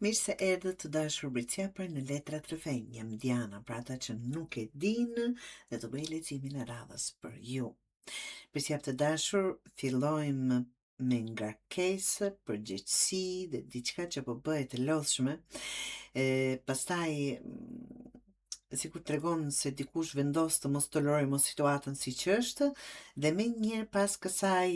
Mirë se erdhët të dashur Bricjaper në Letrat Rrëfenj. Jam Diana, pra ata që nuk e dinë dhe të bëj leximin e radhës për ju. Bricjap të dashur, fillojmë me ngarkesë, përgjegjësi dhe diçka që po bëhet e lodhshme. Pastaj sikur tregon se dikush vendos të mos toleroj mos situatën siç është, dhe me njëherë pas kësaj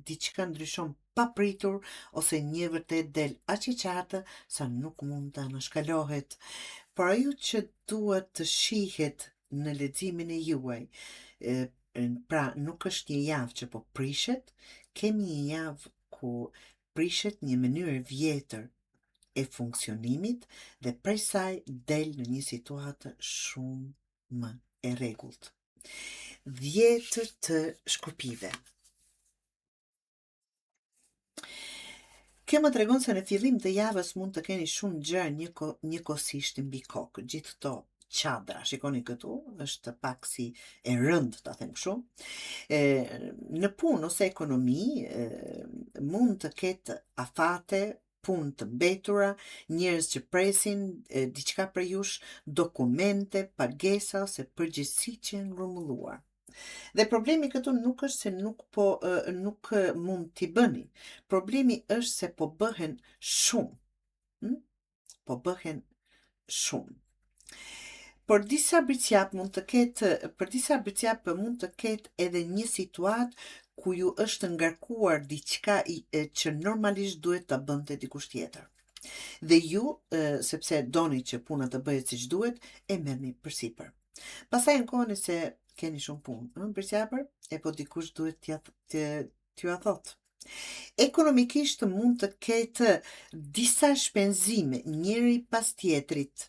diçka ndryshon papritur ose një vërtet del aq e qartë sa nuk mund të anashkalohet. Por ajo që duhet të shihet në leximin e juaj, pra nuk është një javë që po prishet, kemi një javë ku prishet një mënyrë vjetër e funksionimit dhe prej saj del në një situatë shumë më e rregullt. 10 të shkupive. Kjo më tregon se në fillim të javës mund të keni shumë gjëra njëkohësisht mbi kokë. Gjithë këto qadra, shikoni këtu, është pak si e rënd, ta them kështu. Në punë ose ekonomi mund të ketë afate, punë të mbetura, njerëz që presin diçka për jush, dokumente, pagesa ose përgjegjësi që janë grumbulluar. Dhe problemi këtu nuk është se nuk mund t'i bëni. Problemi është se po bëhen shumë. Po bëhen shumë. Për disa bricjap mund të ketë edhe një situatë ku ju është ngarkuar diçka që normalisht duhet ta bënte dikush tjetër. Dhe ju, sepse doni që puna të bëhet siç duhet, e merrni përsipër. Pastaj në kohën se keni shumë punë, bricjaper, po dikush duhet t'ju a thotë. Ekonomikisht mund të ketë disa shpenzime njëri pas tjetrit.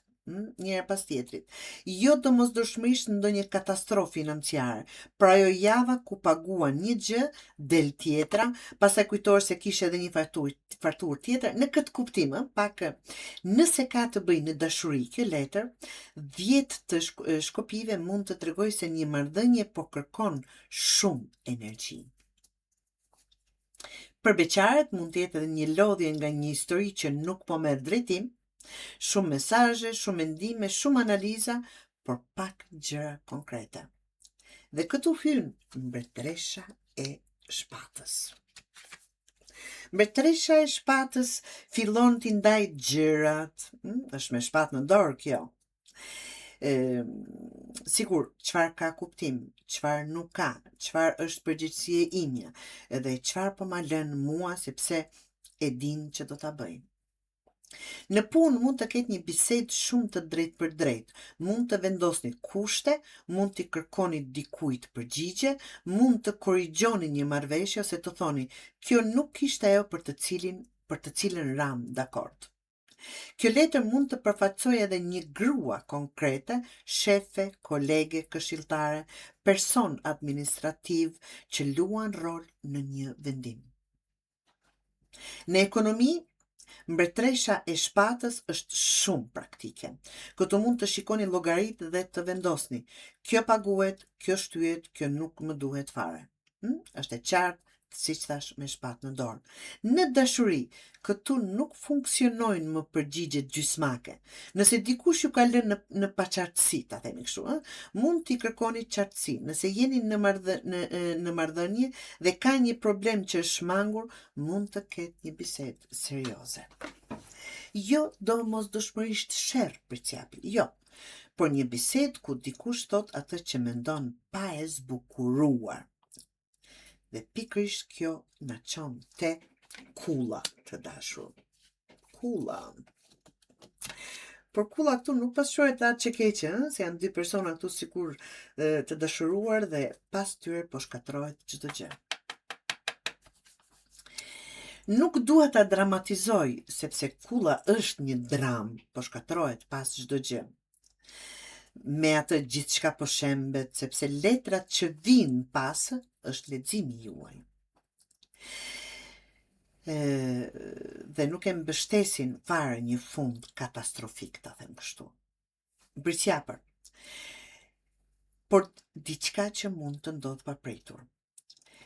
Jo domosdoshmërisht ndonjë katastrofë financiare, pra ajo java ku paguan një gjë del tjetra, pastaj kujtohesh se kishe edhe një fakturë tjetër, në këtë kuptim, pak nëse ka të bëjë në dashuri kjo letër, 10 të shkopive mund të tregoj se një marrëdhënie po kërkon shumë energji. Për beqarët mund të jetë edhe një lodhje nga një histori që nuk po merr drejtim, shumë mesazhe, shumë mendime, shumë analiza, por pak gjëra konkrete. Dhe këtu hyn mbretëresha e shpatës. Mbretëresha e shpatës fillon t'i ndaj gjërat, është me shpatë në dorë kjo. Sigur, çfarë ka kuptim, çfarë nuk ka, çfarë është përgjegjësia imja, edhe çfarë po ma lën mua sepse e din që do ta bëj. Në punë mund të ketë një bisedë shumë të drejtë për drejtë, mund të vendosni kushte, mund t'i kërkoni dikujt përgjigje, mund të korrigjoni një marrëveshje ose të thoni, kjo nuk ishte ajo për të cilën ram dakord. Kjo letër mund të përfaqësojë edhe një grua konkrete, shefe, kolege, këshilltare, person administrativ që luan rol në një vendim. Në ekonomi, mbretëresha e shpatës është shumë praktike. Këtu mund të shikoni llogaritë dhe të vendosni. Kjo paguhet, kjo shtyhet, kjo nuk më duhet fare. Është e qartë, siç thash, me shpatë në dorë. Në dashuri, këtu nuk funksionojnë më përgjigjet gjysmake. Nëse dikush ju ka lënë në paqartësi, ta themi kështu, mund t'i kërkoni qartësi. Nëse jeni në marrëdhënie dhe ka një problem që është shmangur, mund të ketë një bisedë serioze. Jo domosdoshmërisht sherr bricjapi, jo, por një bisedë ku dikush thot atë që mendon pa e zbukuruar. Dhe pikërisht kjo na çon te kulla, të dashur. Kulla. Por kulla këtu nuk pasqyrohet atë që keqe, se janë dy persona këtu sikur të dashuruar dhe pas tyre po shkatërrohet çdo gjë. Nuk dua ta dramatizoj, sepse kulla është një dramë, po shkatërrohet pas çdo gjë. Me atë gjithçka po shembet, sepse letrat që vinë pas është leximi juaj. Dhe nuk e mbështesin fare një fund katastrofik, ta them kështu. Bricjaper. Por diçka që mund të ndodhë papritur.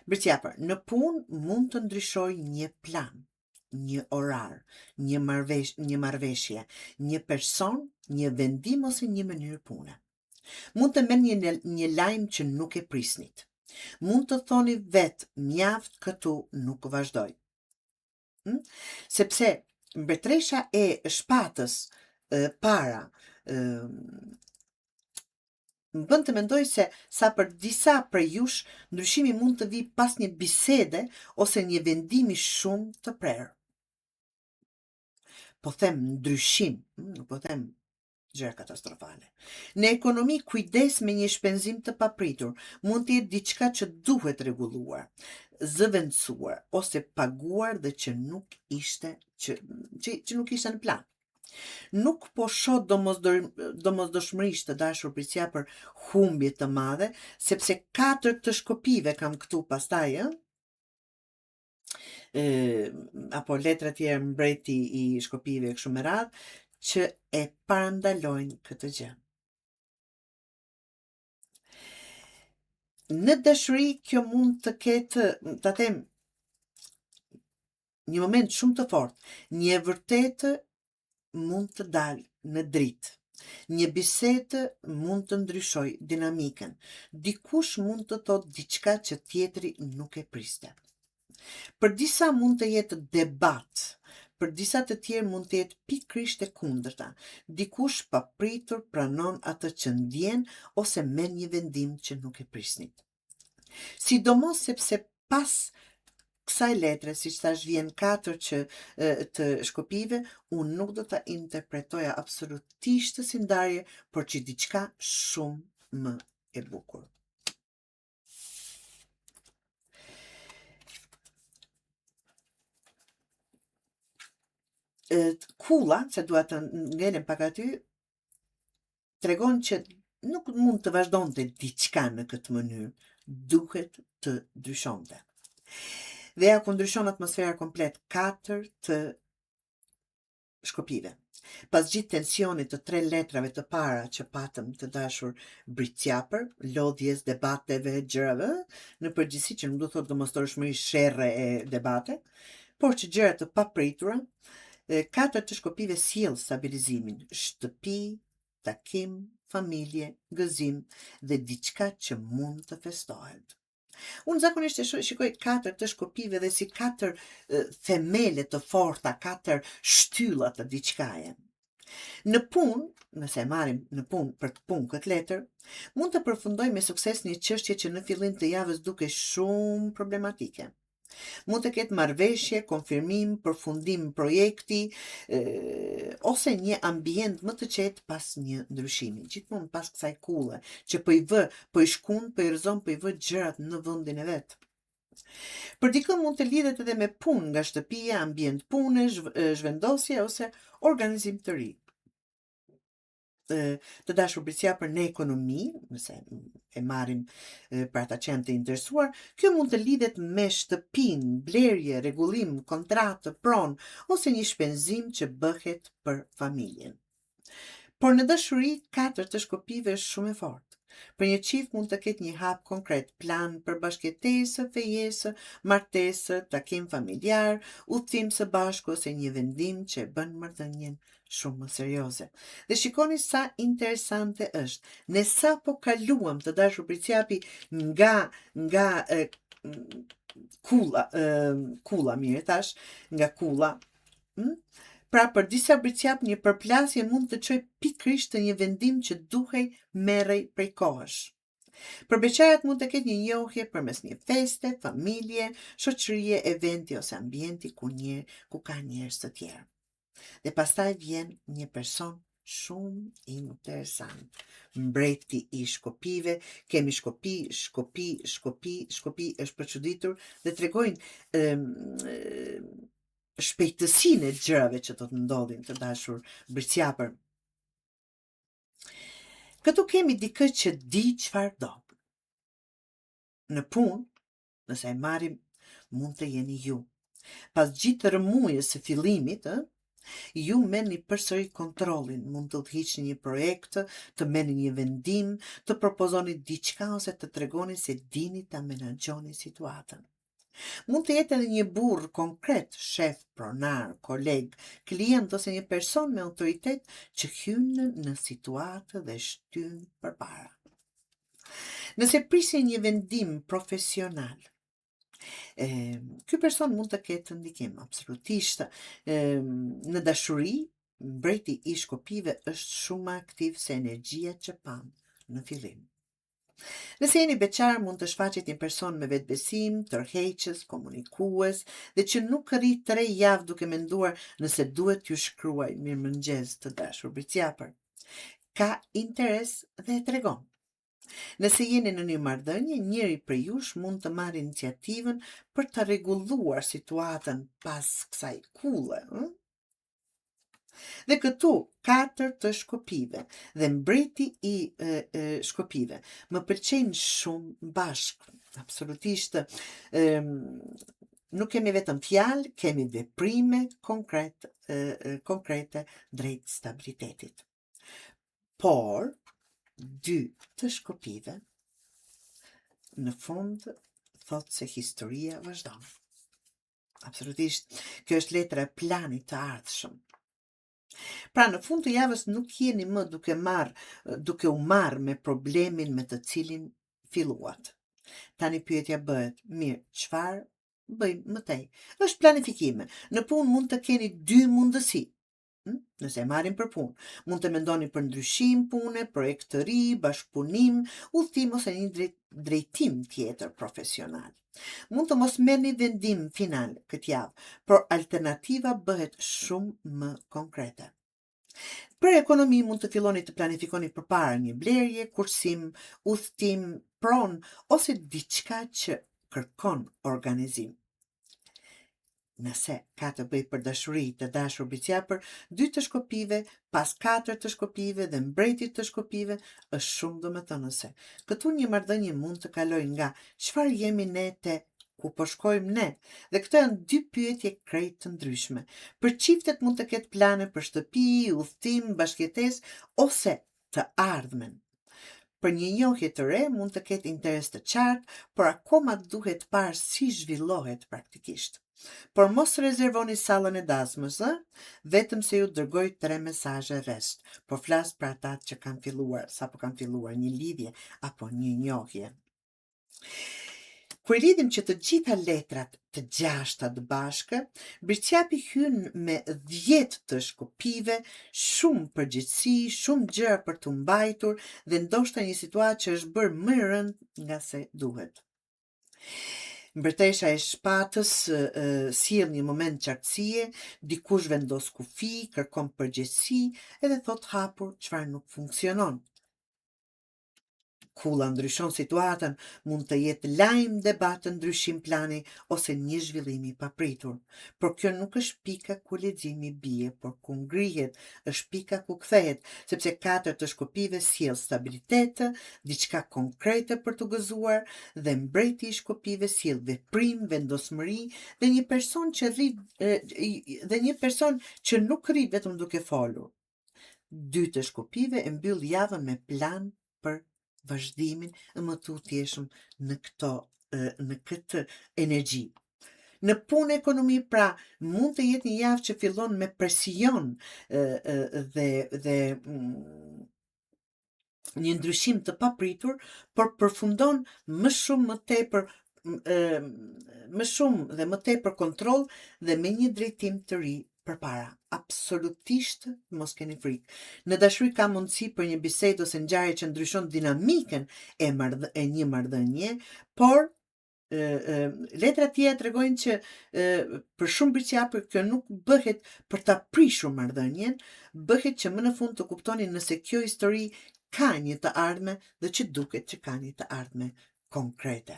Bricjaper, në punë mund të ndryshoj një plan. një orar, një marrëveshje, një person, një vendim ose një mënyrë pune. Mund të merrni një lajm që nuk e prisnit. Mund të thoni vetë, mjaft këtu, nuk vazhdoj. Sepse mbretëresha e shpatës para më bën të mendoj se sa për disa prej jush, ndryshimi mund të vi pas një bisede ose një vendimi shumë të prerë. Po them ndryshim, nuk po them gjëra katastrofale. Në ekonomi, kujdes me një shpenzim të papritur. Mund të jetë diçka që duhet rregulluar, zëvendësuar ose paguar dhe që nuk ishte që nuk ishte në plan. Nuk po shoh domosdoshmërisht të dashur prisja për humbje të madhe, sepse 4 të shkopive kam këtu pastaj, apo letra tjerë mbreti i shkopive kështu me radhë, që e parandalojnë këtë gjë. Në dashuri kjo mund të ketë, ta them, një moment shumë të fortë, një e vërtetë mund të dalë në dritë. Një bisedë mund të ndryshoj dinamikën. Dikush mund të thotë diçka që tjetri nuk e priste. Për disa mund të jetë debat, për disa të tjerë mund të jetë pikërisht e kundërta. Dikush papritur pranon atë që ndjen ose merr një vendim që nuk e prisnit. Sidomos sepse pas kësaj letre, siç thash, vjen 4 të shkopive, unë nuk do ta interpretoja absolutisht si ndarje, por që diçka shumë më e bukur. Kulla, se dua të ngelem pak aty, tregon që nuk mund të vazhdonte diçka në këtë mënyrë, duhet të ndryshonte. Dhe ja ku ndryshon atmosfera komplet, 4 të shkopive. Pas gjithë tensionit të 3 letrave të para që patëm të dashur britqapër, lodhjes, debateve, gjërave, në përgjithësi që nuk do thotë domosdoshmërisht sherrre e debate, por që gjëra të papritura, 4 të shkopive sjell stabilizimin, shtëpi, takim, familje, gëzim dhe diçka që mund të festohet. Unë zakonisht e shikoj 4 të shkopive dhe si 4 themele të forta, 4 shtylla të diçkaje. Në punë, nëse e marrim në punë për të punë këtë letër, mund të përfundoj me sukses një çështje që në fillim të javës duke shumë problematike. Mund të ketë marrëveshje, konfirmim, përfundim projekti, ose një ambient më të qetë pas një ndryshimi. Gjithmonë pas kësaj kulle, që po i shkun, po i rrëzon, po i vë gjërat në vendin e vet. Për dikën mund të lidhet edhe me punë, nga shtëpia, ambient pune, zhvendosje ose organizim të ri. Të dashur britqapër në ekonomi, nëse e marrim për ata që janë të interesuar, kjo mund të lidhet me shtëpinë, blerje, rregullim, kontratë, pronë ose një shpenzim që bëhet për familjen. Por në dashuri, 4 të shkopive është shumë e fortë. Për një çift mund të ketë një hap konkret, plan për bashkëtesë, fejesë, martesë, takim familjar, udhtim së bashku ose një vendim që e bën marrëdhënien shumë më serioze. Dhe shikoni sa interesante është. Ne sa po kaluam, të dashur britqapi, nga kulla, mirë thash, nga kulla. Pra për disa britqap një përplasje mund të çojë pikërisht të një vendim që duhej merrej prej kohësh. Për beqarat mund të ketë një njohje përmes një feste, familje, shoqërie, eventi ose ambienti ku ka njerëz të tjerë. Dhe pastaj vjen një person shumë interesant. Mbreti i shkopive, kemi shkopi është për çuditur dhe tregojnë shpejtësinë e gjërave që do të ndodhin, të dashur britqapër. Këtu kemi dikë që di çfarë do. Në punë, nëse e marrim, mund të jeni ju. Pas gjithë rëmujës së fillimit, ju merrni përsëri kontrollin, mund të udhëhiqni një projekt, të merrni një vendim, të propozoni diçka ose të tregoni se dini ta menaxhoni situatën. Mund të jetë edhe një burr konkret, shef, pronar, koleg, klient ose një person me autoritet që hyn në situatë dhe shtyn përpara. Nëse prisje një vendim profesional, ky person mund të ketë ndikim absolutisht. Në dashuri, mbreti i shkopive është shumë më aktiv se energjia që pam në fillim. Nëse jeni beqar, mund të shfaqet një person me vetbesim, tërheqës, komunikues, dhe që nuk rrit 3 javë duke menduar nëse duhet t'ju shkruaj mirëmëngjes të dashur briqeapër. Ka interes dhe e tregon. Nëse jeni në një marrëdhënie, njëri prej jush mund të marrë iniciativën për të rregulluar situatën pas kësaj kulle. Dhe këtu 4 të shkopive dhe mbreti i shkopive më pëlqejnë shumë bashkë, absolutisht. Nuk kemi vetëm fjalë, kemi veprime konkrete drejt stabilitetit. Por 2 të shkopive në fund thot se historia vazhdon. Absolutisht, kjo është letra e planit të ardhshëm. Pra në fund të javës nuk jeni më duke u marrë me problemin me të cilin filluat. Tani pyetja bëhet, mirë, çfarë bëjmë më tej? Është planifikime. Në punë mund të keni 2 mundësi. Nëse marrim për punë, mund të mendoni për ndryshim pune, projekt të ri, bashkëpunim, udhtim ose një drejtim tjetër profesional. Mund të mos merrni vendim final këtë javë, por alternativa bëhet shumë më konkrete. Për ekonomi mund të filloni të planifikoni përpara një blerje, kursim, udhtim, pronë ose diçka që kërkon organizim. Nëse ka të bëj për dashuri të dashur briqeapër, 2 të shkopive, pas 4 të shkopive dhe mbretit të shkopive është shumë domethënëse. Këtu një marrëdhënie mund të kaloj nga çfarë jemi ne te ku po shkojmë ne. Dhe këto janë 2 pyetje krejt të ndryshme. Për çiftet mund të ketë plane për shtëpi, udhtim, bashkëjetesë ose të ardhmen. Për një njohje të re mund të ketë interes të qartë, por akoma duhet parë si zhvillohet praktikisht. Por mos rezervoni sallën e dasmës, vetëm se ju dërgoj 3 mesazhe rresht, por flas për ata që kanë filluar, sapo kanë filluar një lidhje apo një njohje. Kur i lidhim që të gjitha letrat të 6 bashkë, briqeapi hyn me 10 të shkopive, shumë përgjegjësi, shumë gjëra për të mbajtur dhe ndoshta një situatë që është bërë më e rëndë nga se duhet. Mbretëresha e shpatës sjell një moment qartësie, dikush vendos kufi, kërkon përgjegjësi edhe thot hapur çfarë nuk funksionon. Kulla ndryshon situatën, mund të jetë lajm, debat, ndryshim plani ose një zhvillim i papritur. Por kjo nuk është pika ku leximi bie, por ku ngrihet, është pika ku kthehet, sepse 4 të shkopive sjell stabilitet, diçka konkrete për të gëzuar, dhe mbreti i shkopive sjell veprim, vendosmëri dhe një person që nuk rri vetëm duke folur. 2 të shkopive e mbyll javën me plan për vazhdimin e më të utjeshëm në këtë energji. Në punë ekonomi, pra, mund të jetë një javë që fillon me presion dhe një ndryshim të papritur, por përfundon më shumë dhe më tepër kontroll dhe me një drejtim të ri përpara. Absolutisht mos keni frikë. Në dashuri ka mundësi për një bisedë ose ngjarje që ndryshon dinamikën e një marrëdhënie, por letrat tjera tregojnë që për shumë briqeapër kjo nuk bëhet për ta prishur marrëdhënien, bëhet që më në fund të kuptoni nëse kjo histori ka një të ardhme dhe që duket që ka një të ardhme konkrete.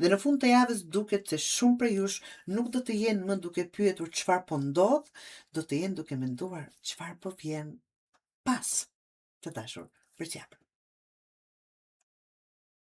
Dhe në fund të javës duket se shumë prej jush nuk do të jenë më duke pyetur çfarë po ndodh, do të jenë duke menduar çfarë po vjen pas, të dashur briqeapër.